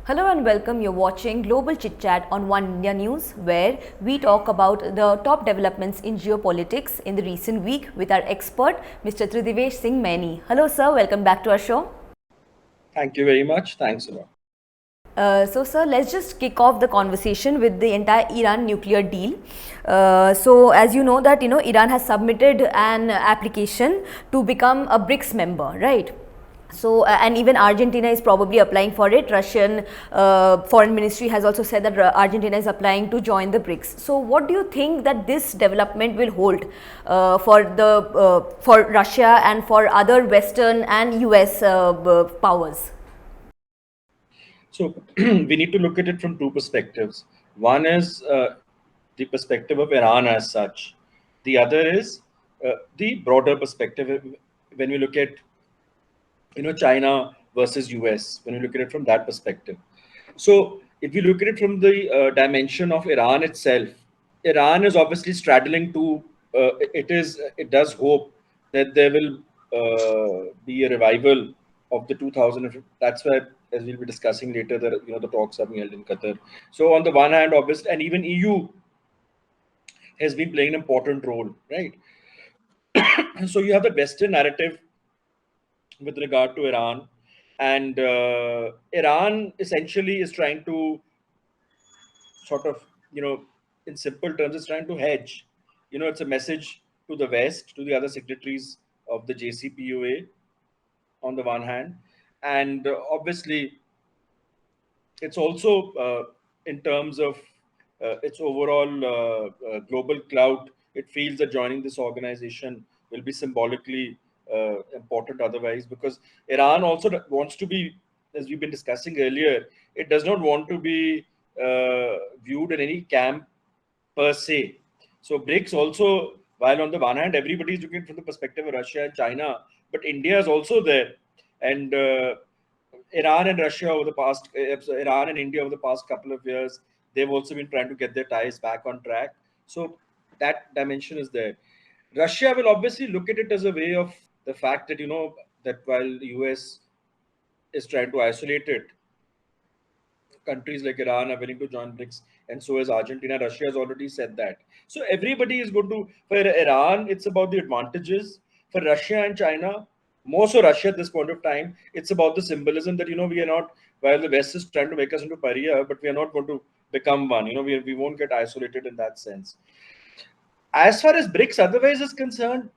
Hello and welcome. You're watching Global Chit Chat on Oneindia News, where we talk about the top developments in geopolitics in the recent week with our expert, Mr. Tridivesh Singh Maini. Hello, sir. Welcome back to our show. Thank you very much. Thanks a lot. Sir, let's just kick off the conversation with the entire Iran nuclear deal. As you know that Iran has submitted an application to become a BRICS member, right? And even Argentina is probably applying for it. Russian foreign ministry has also said that Argentina is applying to join the BRICS. So, what do you think that this development will hold for Russia and for other Western and US powers? So we need to look at it from two perspectives. One is the perspective of Iran as such. The other is the broader perspective when we look at China versus US. When we look at it from that perspective. So if you look at it from the dimension of Iran itself, Iran is obviously straddling to. It does hope that there will be a revival of the 2000. That's why, as we'll be discussing later, the talks are being held in Qatar. So on the one hand, obviously, and even EU has been playing an important role, right? So you have the Western narrative with regard to Iran, and Iran essentially is trying to sort of, in simple terms, is trying to hedge. It's a message to the West, to the other signatories of the JCPOA on the one hand, and obviously it's also in terms of its overall global clout. It feels that joining this organization will be symbolically important otherwise, because Iran also wants to be, as we've been discussing earlier, it does not want to be viewed in any camp per se. So BRICS also, while on the one hand everybody is looking from the perspective of Russia and China, but India is also there, and Iran and Russia over the past, Iran and India over the past couple of years, they've also been trying to get their ties back on track. So that dimension is there. Russia will obviously look at it as a way of the fact that that while the US is trying to isolate it, countries like Iran are willing to join BRICS, and so is Argentina. Russia has already said that. So everybody is going to, for Iran, it's about the advantages. For Russia and China, more so Russia at this point of time, it's about the symbolism that, we are not, while the West is trying to make us into pariah, but we are not going to become one. We won't get isolated in that sense. As far as BRICS otherwise is concerned,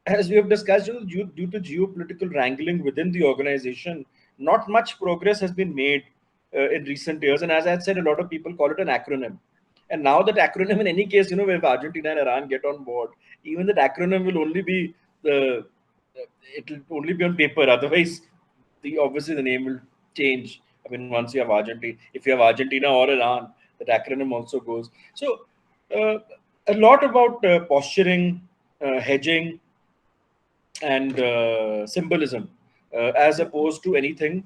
as we have discussed, due to geopolitical wrangling within the organization, not much progress has been made in recent years. And as I had said, a lot of people call it an acronym. And now that acronym, in any case, if Argentina and Iran get on board, even that acronym will only be it will only be on paper. Otherwise, obviously the name will change. I mean, once you have Argentina, if you have Argentina or Iran, that acronym also goes. So uh, a lot about posturing, hedging, and symbolism as opposed to anything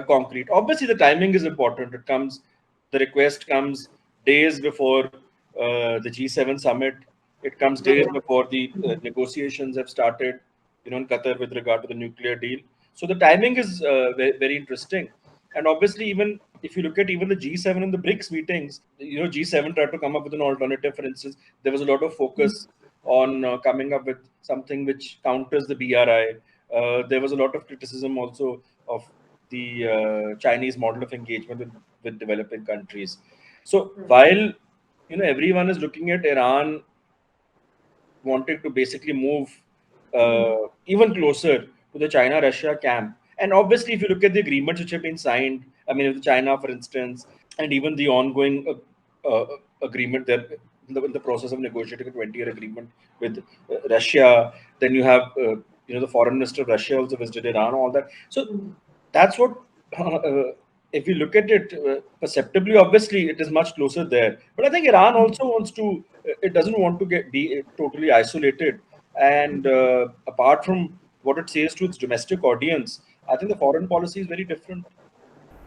concrete. Obviously, the timing is important. The request comes days before the G7 summit. It comes days before the negotiations have started, in Qatar with regard to the nuclear deal. So the timing is very, very interesting. And obviously, even if you look at even the G7 and the BRICS meetings, G7 tried to come up with an alternative. For instance, there was a lot of focus on coming up with something which counters the BRI. There was a lot of criticism also of the Chinese model of engagement with developing countries. So while everyone is looking at Iran wanted to basically move even closer to the China-Russia camp. And obviously, if you look at the agreements which have been signed, I mean, with China, for instance, and even the ongoing agreement that in the process of negotiating a 20-year agreement with Russia, then you have the foreign minister of Russia also visited Iran, all that. So that's what. If you look at it perceptibly, obviously it is much closer there. But I think Iran also wants to. It doesn't want to be totally isolated. And apart from what it says to its domestic audience, I think the foreign policy is very different.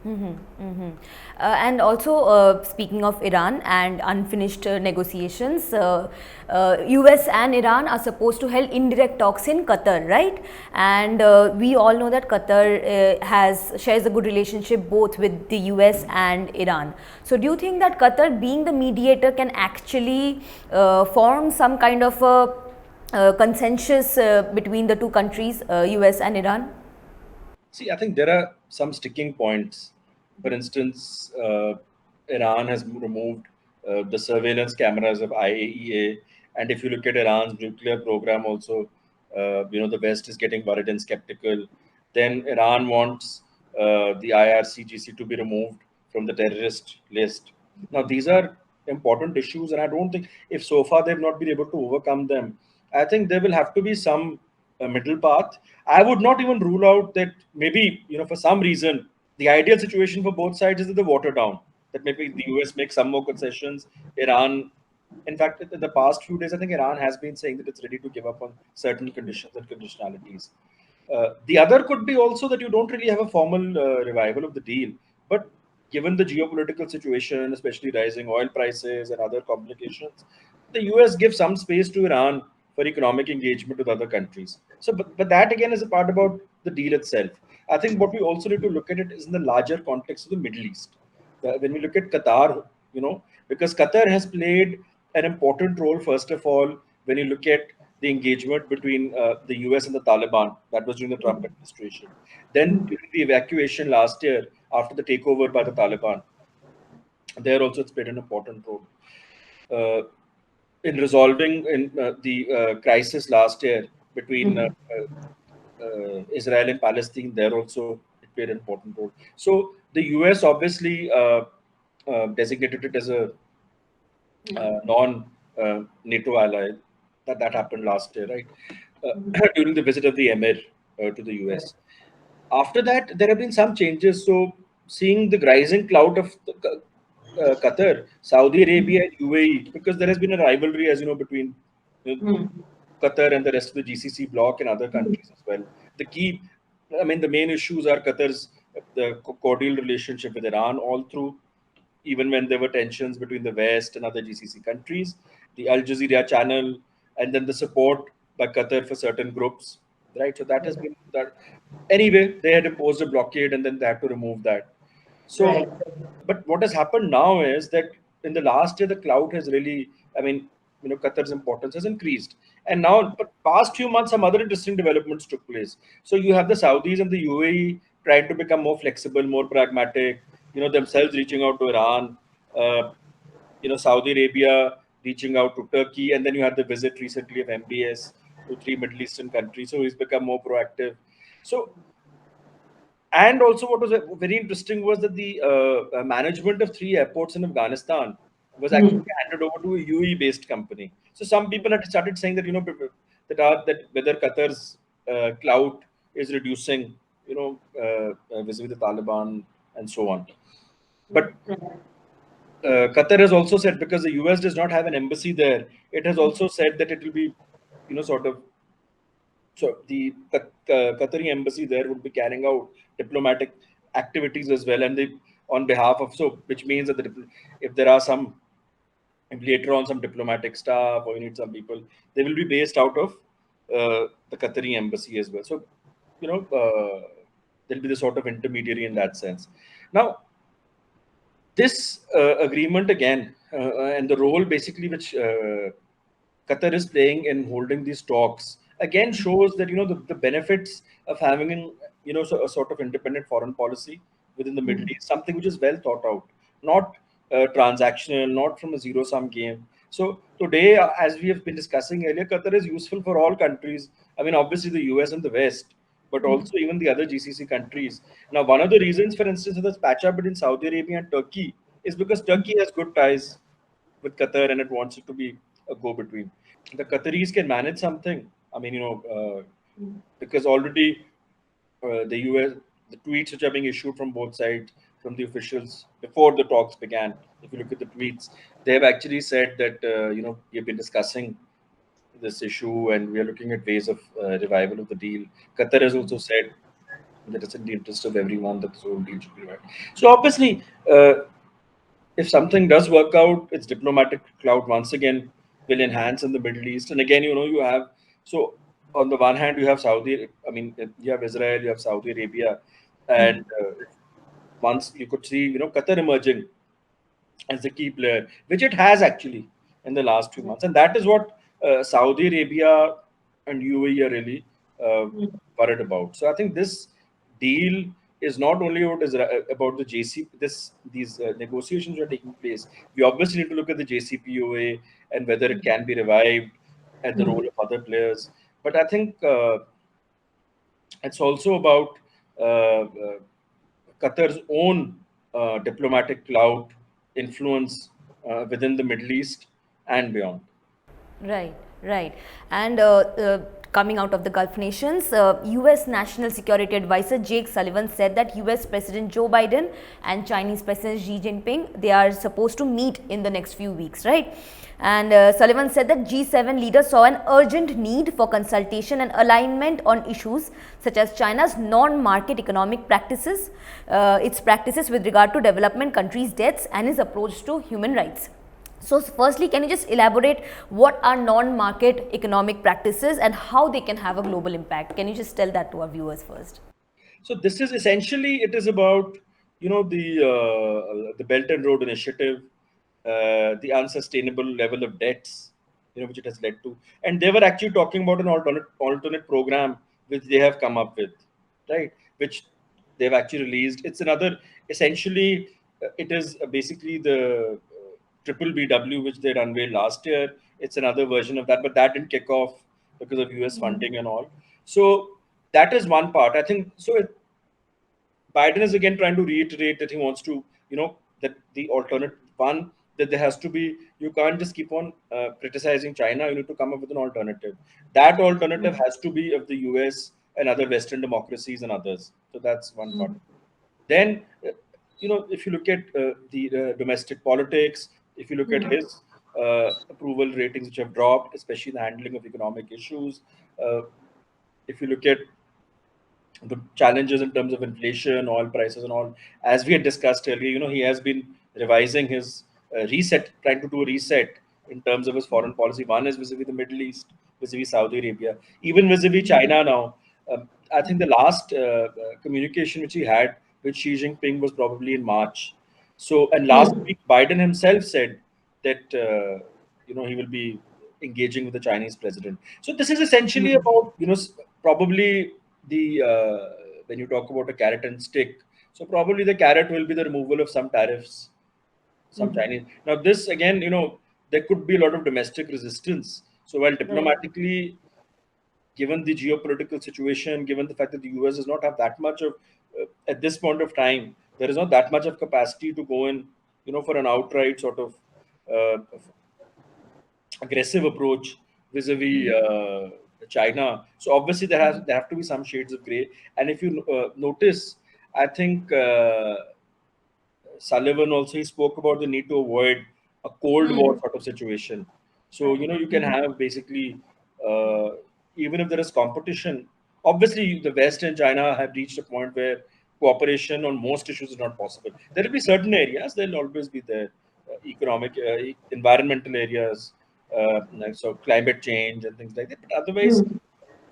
And also, speaking of Iran and unfinished negotiations, US and Iran are supposed to hold indirect talks in Qatar, right? And we all know that Qatar shares a good relationship both with the US and Iran. So, do you think that Qatar, being the mediator, can actually form some kind of a consensus between the two countries, US and Iran? See, I think there are some sticking points. For instance, Iran has removed the surveillance cameras of IAEA, and if you look at Iran's nuclear program, also, the West is getting worried and skeptical. Then Iran wants the IRCGC to be removed from the terrorist list. Now, these are important issues, and I don't think if so far they've not been able to overcome them, I think there will have to be some middle path. I would not even rule out that maybe, for some reason, the ideal situation for both sides is that they water down. That maybe the US makes some more concessions. Iran, in fact, in the past few days, I think Iran has been saying that it's ready to give up on certain conditions and conditionalities. The other could be also that you don't really have a formal revival of the deal, but given the geopolitical situation, especially rising oil prices and other complications, the US gives some space to Iran for economic engagement with other countries. So, but that again is a part about the deal itself. I think what we also need to look at it is in the larger context of the Middle East. When we look at Qatar, because Qatar has played an important role, first of all, when you look at the engagement between the US and the Taliban, that was during the Trump administration. Then during the evacuation last year, after the takeover by the Taliban, there also it's played an important role. In resolving the crisis last year between Israel and Palestine, there also it played an important role. So the US obviously designated it as a non-NATO ally. That happened last year, right? During the visit of the Emir to the US. After that, there have been some changes. So, seeing the rising clout of Qatar, Saudi Arabia, and UAE, because there has been a rivalry, as you know, between you know, Qatar and the rest of the GCC bloc and other countries as well. The key, I mean, the main issues are Qatar's the cordial relationship with Iran all through, even when there were tensions between the West and other GCC countries, the Al Jazeera channel, and then the support by Qatar for certain groups, right? So that has been that. Anyway, they had imposed a blockade and then they had to remove that. So, Right. but what has happened now is that in the last year, the clout has really, I mean, Qatar's importance has increased. And now, but past few months, some other interesting developments took place. So you have the Saudis and the UAE trying to become more flexible, more pragmatic, themselves reaching out to Iran, uh, Saudi Arabia reaching out to Turkey, and then you had the visit recently of MBS to three Middle Eastern countries. So he's become more proactive. So and also, what was very interesting was that the management of three airports in Afghanistan was actually handed over to a UAE-based company. So some people had started saying that that whether Qatar's clout is reducing, vis-a-vis the Taliban and so on. But Qatar has also said, because the US does not have an embassy there, it has also said that it will be, sort of, so the Qatari embassy there would be carrying out diplomatic activities as well, and they on behalf of, so which means that if there are some, if later on some diplomatic staff or you need some people, they will be based out of the Qatari embassy as well. So there'll be the sort of intermediary in that sense. Now this agreement again, and the role basically which Qatar is playing in holding these talks again shows that the benefits of having a sort of independent foreign policy within the Middle East, something which is well thought out, not transactional, not from a zero sum game. So today, as we have been discussing earlier, Qatar is useful for all countries. I mean, obviously the US and the West, but also even the other GCC countries. Now, one of the reasons, for instance, of this patch up between Saudi Arabia and Turkey is because Turkey has good ties with Qatar and it wants it to be a go between. The Qataris can manage something. I mean, because already the US, the tweets which are being issued from both sides, from the officials before the talks began, if you look at the tweets, they have actually said that, we've been discussing this issue and we are looking at ways of revival of the deal. Qatar has also said that it's in the interest of everyone that this whole deal should be revived. So obviously, uh, if something does work out, its diplomatic clout once again will enhance in the Middle East. And again, you have, so on the one hand, you have you have Israel, you have Saudi Arabia, and once you could see, Qatar emerging as the key player, which it has actually in the last few months. And that is what Saudi Arabia and UAE are really uh, worried about. So I think this deal is not only about the JCP. These negotiations are taking place. We obviously need to look at the JCPOA and whether it can be revived at the role of other players. But I think it's also about Qatar's own diplomatic clout, influence within the Middle East and beyond. Right, right. And coming out of the Gulf nations, US National Security Advisor Jake Sullivan said that US President Joe Biden and Chinese President Xi Jinping, they are supposed to meet in the next few weeks, right? And Sullivan said that G7 leaders saw an urgent need for consultation and alignment on issues such as China's non-market economic practices, its practices with regard to development countries' debts, and its approach to human rights. So firstly, can you just elaborate what are non-market economic practices and how they can have a global impact? Can you just tell that to our viewers first? So this is essentially, it is about the Belt and Road Initiative, the unsustainable level of debts, which it has led to, and they were actually talking about an alternate program which they have come up with, right? Which they've actually released. It's another, essentially, it is basically the triple BW which they unveiled last year. It's another version of that, but that didn't kick off because of US funding and all. So that is one part. I think so. Biden is again trying to reiterate that he wants to, that the alternate one, that there has to be, you can't just keep on criticizing China. You need to come up with an alternative. That alternative has to be of the US and other Western democracies and others. So that's one part. Then, if you look at the domestic politics, if you look at his approval ratings, which have dropped, especially the handling of economic issues, uh, if you look at the challenges in terms of inflation, oil prices, and all, as we had discussed earlier, he has been revising his reset, trying to do a reset in terms of his foreign policy. One is vis-a-vis the Middle East, vis-a-vis Saudi Arabia, even vis-a-vis China now. I think the last communication which he had with Xi Jinping was probably in March. So, and last week, Biden himself said that he will be engaging with the Chinese president. So this is essentially about probably the when you talk about a carrot and stick. So probably the carrot will be the removal of some tariffs, some Chinese. Now this again, there could be a lot of domestic resistance. So while diplomatically, given the geopolitical situation, given the fact that the US does not have that much of, at this point of time, there is not that much of capacity to go in, for an outright sort of aggressive approach vis-a-vis China. So obviously there have to be some shades of gray. And if you notice, I think Sullivan also, he spoke about the need to avoid a Cold War sort of situation. So you can have basically uh, even if there is competition. Obviously, the West and China have reached a point where cooperation on most issues is not possible. There will be certain areas, there'll always be there, economic, environmental areas, so climate change and things like that. But otherwise,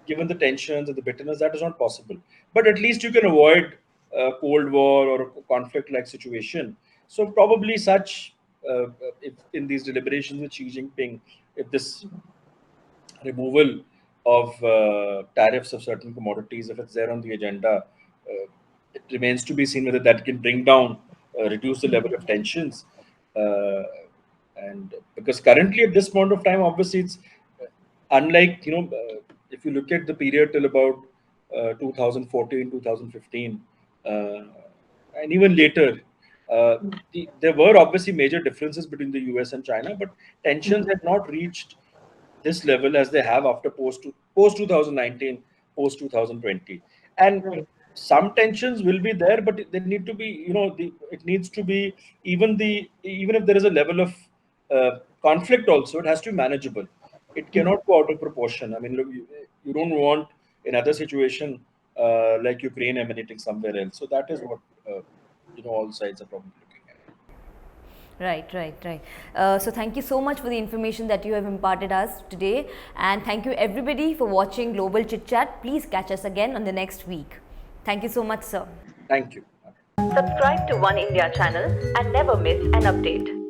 given the tensions and the bitterness, that is not possible. But at least you can avoid a Cold War or a conflict-like situation. So probably such, if in these deliberations with Xi Jinping, if this removal of tariffs of certain commodities, if it's there on the agenda, it remains to be seen whether that can bring down, reduce the level of tensions. Uh, and because currently at this point of time, obviously it's unlike, if you look at the period till about 2014, 2015, uh, and even later, uh, there were obviously major differences between the US and China, but tensions had not reached this level as they have after post 2019, post 2020. And some tensions will be there, but they need to be, it needs to be, even if there is a level of conflict also, it has to be manageable. It cannot go out of proportion. I mean, look, you don't want, in other situation, like Ukraine emanating somewhere else. So that is what all sides are probably looking at. Right, right, right. So thank you so much for the information that you have imparted us today, and thank you everybody for watching Global Chit Chat. Please catch us again on the next week. Thank you so much, sir. Thank you. Subscribe to One India channel and never miss an update.